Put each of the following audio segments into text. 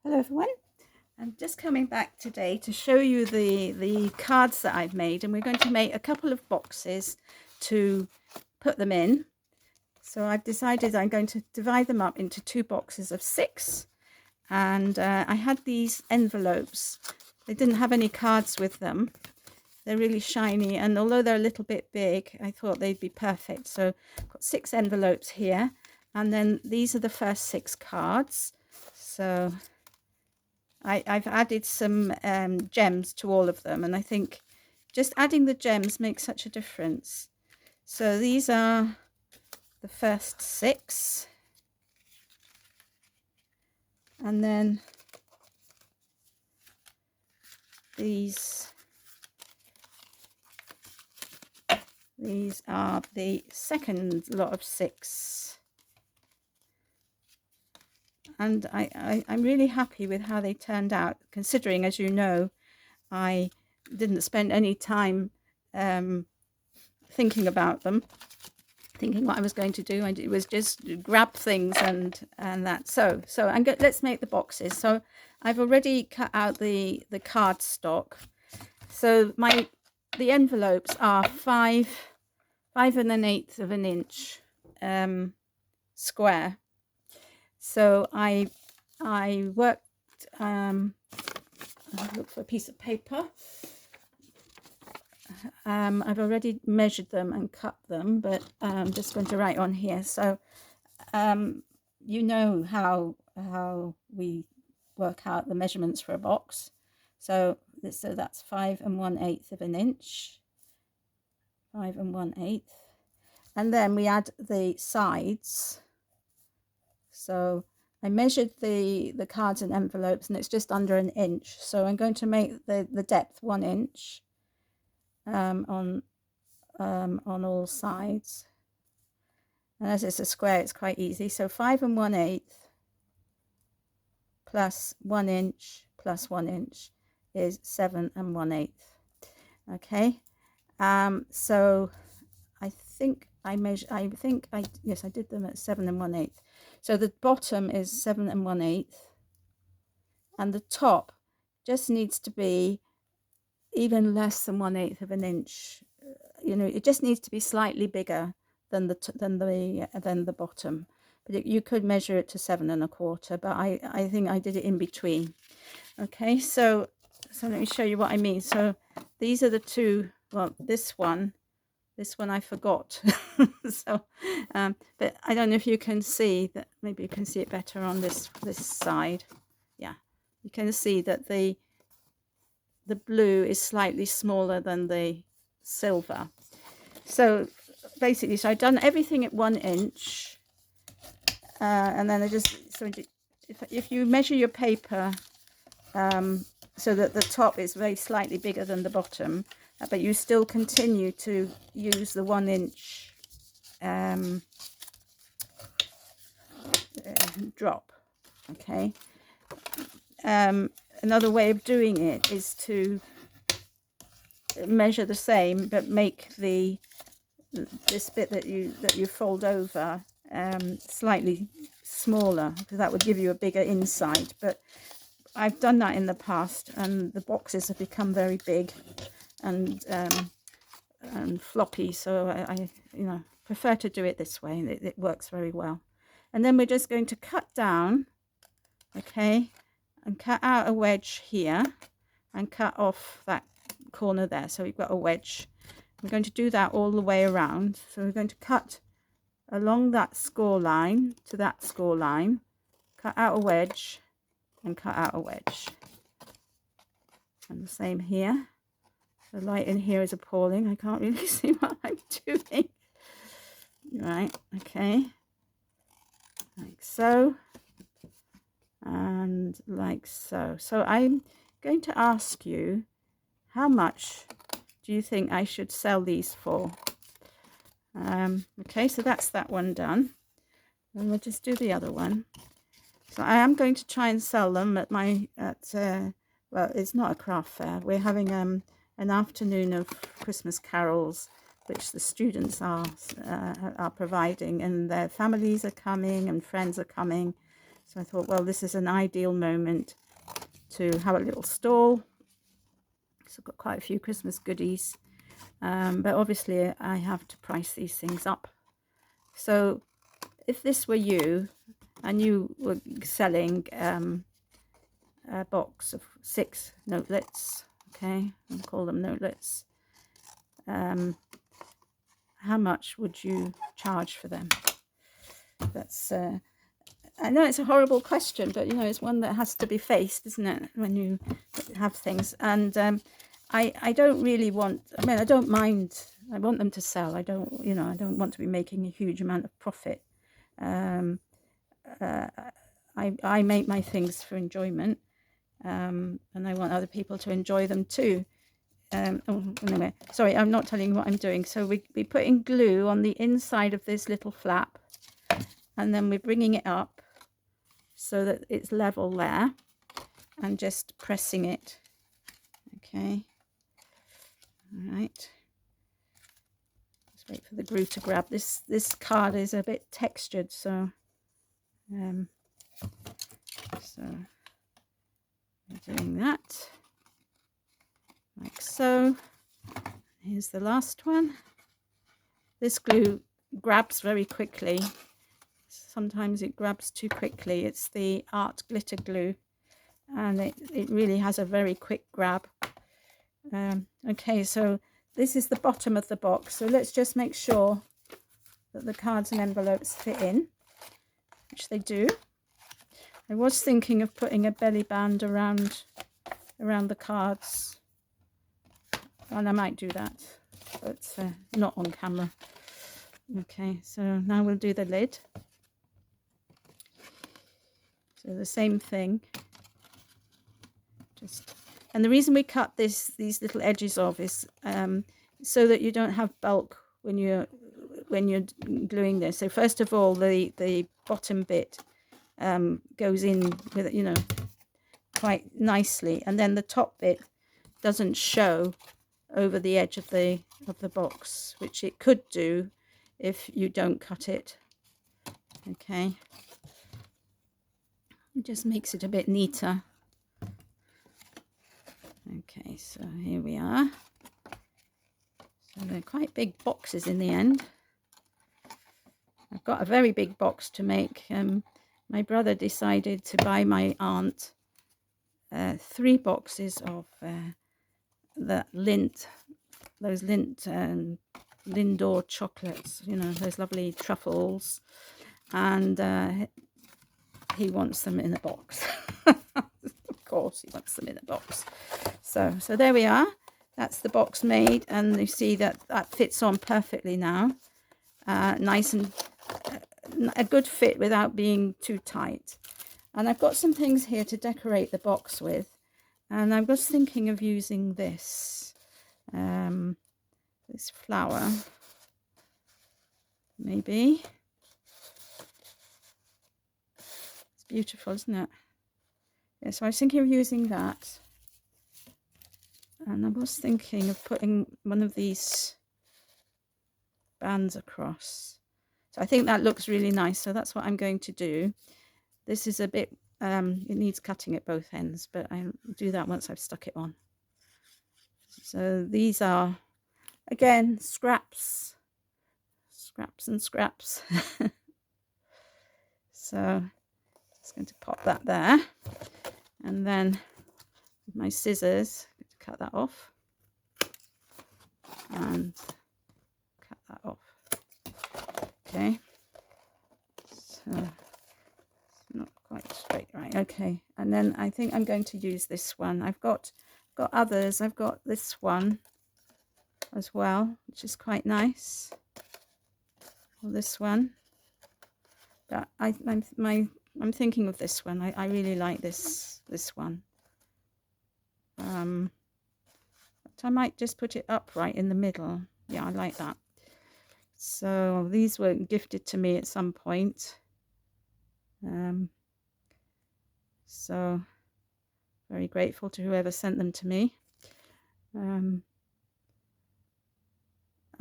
Hello everyone. I'm just coming back today to show you the cards that I've made, and we're going to make a couple of boxes to put them in. So I've decided I'm going to divide them up into two boxes of 6, and I had these envelopes. They didn't have any cards with them. They're really shiny, and although they're a little bit big, I thought they'd be perfect. So I've got 6 envelopes here, and then these are the first 6 cards. So I've added some gems to all of them, and I think just adding the gems makes such a difference. So these are the first 6, and then these are the second lot of 6. And I'm really happy with how they turned out, considering, as you know, I didn't spend any time thinking about them, thinking what I was going to do. It was just grab things and that. So let's make the boxes. So I've already cut out the card stock. So the envelopes are 5 1/8 of an inch square. So I worked, I'll look for a piece of paper. I've already measured them and cut them, but I'm just going to write on here. So you know how we work out the measurements for a box. So that's 5 1/8 of an inch, 5 1/8, and then we add the sides. So I measured the cards and envelopes, and it's just under an inch. So I'm going to make the depth 1 inch on all sides. And as it's a square, it's quite easy. So 5 1/8 plus 1 inch plus 1 inch is 7 1/8. Okay. So I think yes, I did them at 7 1/8. So the bottom is 7 1/8, and the top just needs to be even less than 1/8 of an inch. You know, it just needs to be slightly bigger than the bottom. But you could measure it to 7 1/4, but I think I did it in between. Okay, so let me show you what I mean. So these are the two. Well, this one I forgot. So but I don't know if you can see that. Maybe you can see it better on this side. Yeah, you can see that the blue is slightly smaller than the silver. So basically, so I've done everything at 1 inch, and then I just, so if you measure your paper so that the top is very slightly bigger than the bottom, but you still continue to use the 1 inch drop. Okay. Another way of doing it is to measure the same, but make this bit that you fold over slightly smaller, because that would give you a bigger inside. But I've done that in the past, and the boxes have become very big and floppy. So I prefer to do it this way. It works very well. And then we're just going to cut down, okay, and cut out a wedge here and cut off that corner there. So we've got a wedge. We're going to do that all the way around. So we're going to cut along that score line to that score line, cut out a wedge and cut out a wedge. And the same here. The light in here is appalling. I can't really see what I'm doing. Right, okay. Like so. And like so. So I'm going to ask you, how much do you think I should sell these for? Okay, so that's that one done. And we'll just do the other one. So I am going to try and sell them at well, it's not a craft fair. We're having an afternoon of Christmas carols, which the students are providing, and their families are coming and friends are coming. So I thought, well, this is an ideal moment to have a little stall. So I've got quite a few Christmas goodies, but obviously I have to price these things up. So if this were you and you were selling a box of 6 notelets, okay, I'll call them notelets, how much would you charge for them? That's I know it's a horrible question, but you know, it's one that has to be faced, isn't it, when you have things. And I don't really want, I mean, I don't mind, I want them to sell. I don't, you know, I don't want to be making a huge amount of profit. I make my things for enjoyment, and I want other people to enjoy them too. Anyway, sorry, I'm not telling you what I'm doing. So we're putting glue on the inside of this little flap, and then we're bringing it up so that it's level there, and just pressing it. Okay, all right. Just wait for the glue to grab. This card is a bit textured, so we're doing that like so. Here's the last one. This glue grabs very quickly. Sometimes it grabs too quickly. It's the art glitter glue, and it really has a very quick grab. Okay, so this is the bottom of the box. So let's just make sure that the cards and envelopes fit in, which they do. I was thinking of putting a belly band around the cards, and I might do that, but not on camera. Okay, so now we'll do the lid. So the same thing. And the reason we cut these little edges off is so that you don't have bulk when you're gluing this. So first of all, the bottom bit goes in with, you know, quite nicely, and then the top bit doesn't show over the edge of the box, which it could do if you don't cut it. Okay, it just makes it a bit neater. Okay, so here we are. So they're quite big boxes in the end. I've got a very big box to make. My brother decided to buy my aunt 3 boxes of the Lindt, those Lindt Lindor chocolates, you know, those lovely truffles, and he wants them in a box. Of course, he wants them in a box. So there we are. That's the box made, and you see that fits on perfectly now. Nice and a good fit without being too tight. And I've got some things here to decorate the box with, and I was thinking of using this this flower, maybe. It's beautiful, isn't it? Yeah, so I was thinking of using that, and I was thinking of putting one of these bands across. So I think that looks really nice, so that's what I'm going to do. This is a bit it needs cutting at both ends, but I'll do that once I've stuck it on. So these are, again, scraps and scraps. So just going to pop that there, and then with my scissors, I'm going to cut that off and cut that off. Okay, so it's not quite straight, right? Okay, and then I think I'm going to use this one. I've got others. I've got this one as well, which is quite nice. Or this one, but I'm thinking of this one. I really like this one. But I might just put it upright in the middle. Yeah, I like that. So these were gifted to me at some point. So very grateful to whoever sent them to me. And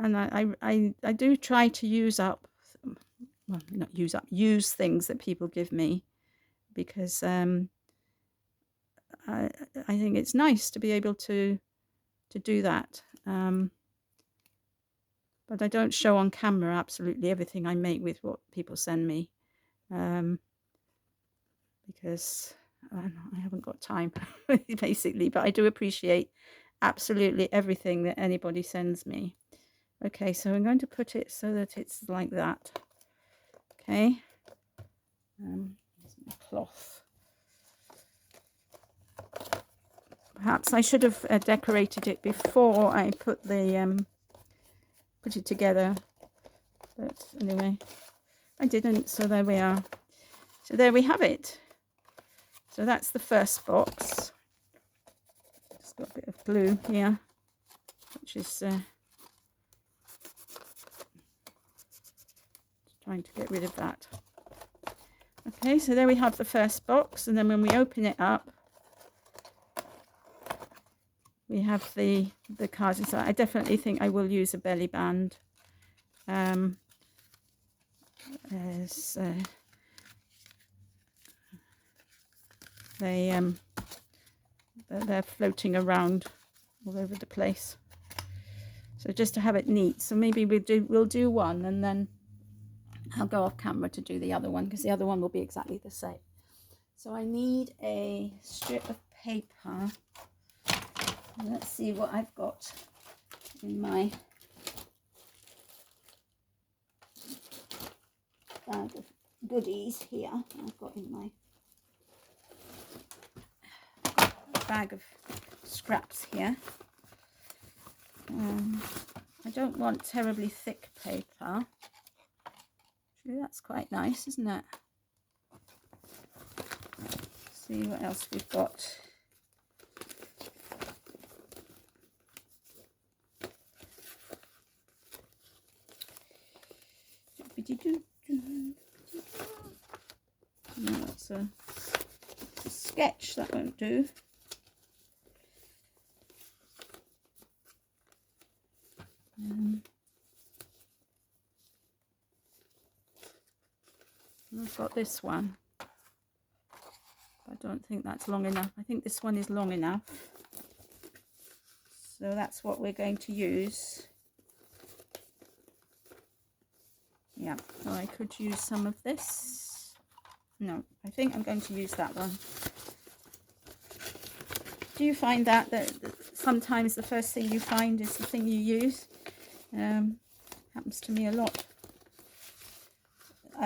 I do try to use things that people give me. because I think it's nice to be able to do that. But I don't show on camera absolutely everything I make with what people send me, because I haven't got time, basically. But I do appreciate absolutely everything that anybody sends me. Okay, so I'm going to put it so that it's like that. Okay, here's my cloth. Perhaps I should have decorated it before I put the put it together, but anyway, I didn't, so there we are. So there we have it. So that's the first box. Just got a bit of glue here, which is trying to get rid of that. Okay, so there we have the first box, and then when we open it up, we have the cards inside. I definitely think I will use a belly band. As they're floating around all over the place, so just to have it neat. So maybe we'll do one, and then I'll go off camera to do the other one, because the other one will be exactly the same. So I need a strip of paper. Let's see what I've got in my bag of goodies here. I've got in my bag of scraps here. I don't want terribly thick paper. Actually, that's quite nice, isn't it? Let's see what else we've got. No, that's a sketch, that won't do. I've got this one. I don't think that's long enough. I think this one is long enough. So that's what we're going to use. Yeah, so I could use some of this. No, I think I'm going to use that one. Do you find that sometimes the first thing you find is the thing you use? Happens to me a lot.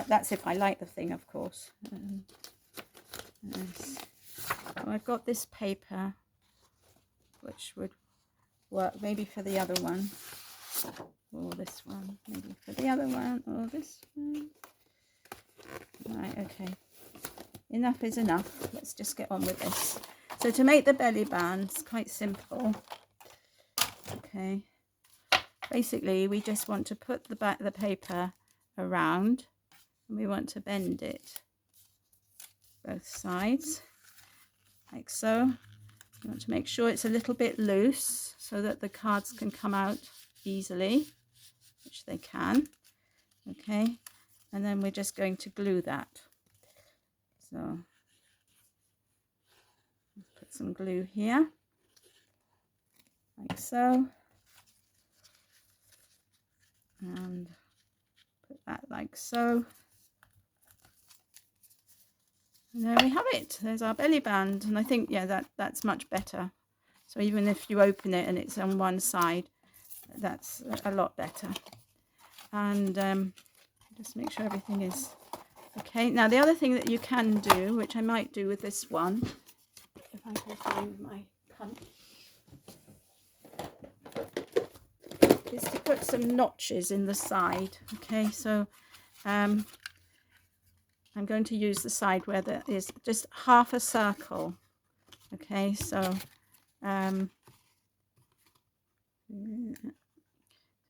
That's if I like the thing, of course. Yes. So I've got this paper, which would work maybe for the other one, or this one, maybe for the other one, or this one. Right, okay. Enough is enough. Let's just get on with this. So to make the belly band, it's quite simple. Okay. Basically, we just want to put the paper around, and we want to bend it both sides, like so. You want to make sure it's a little bit loose so that the cards can come out easily, which they can. Okay, and then we're just going to glue that. So put some glue here, like so, and put that like so. And there we have it. There's our belly band, and I think, yeah, that's much better. So even if you open it and it's on one side, that's a lot better. And just make sure everything is okay. Now the other thing that you can do, which I might do with this one, if I can find my punch, is to put some notches in the side. Okay, so I'm going to use the side where there is just half a circle. Okay, so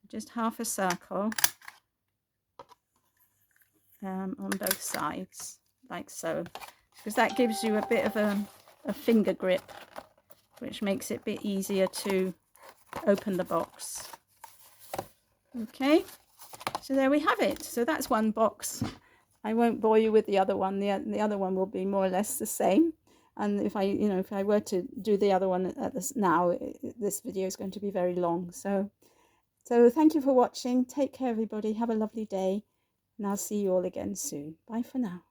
just half a circle on both sides, like so, because that gives you a bit of a finger grip, which makes it a bit easier to open the box. Okay, so there we have it. So that's one box I won't bore you with the other one. The other one will be more or less the same. And if I were to do the other one at this now, this video is going to be very long. So thank you for watching. Take care, everybody. Have a lovely day. And I'll see you all again soon. Bye for now.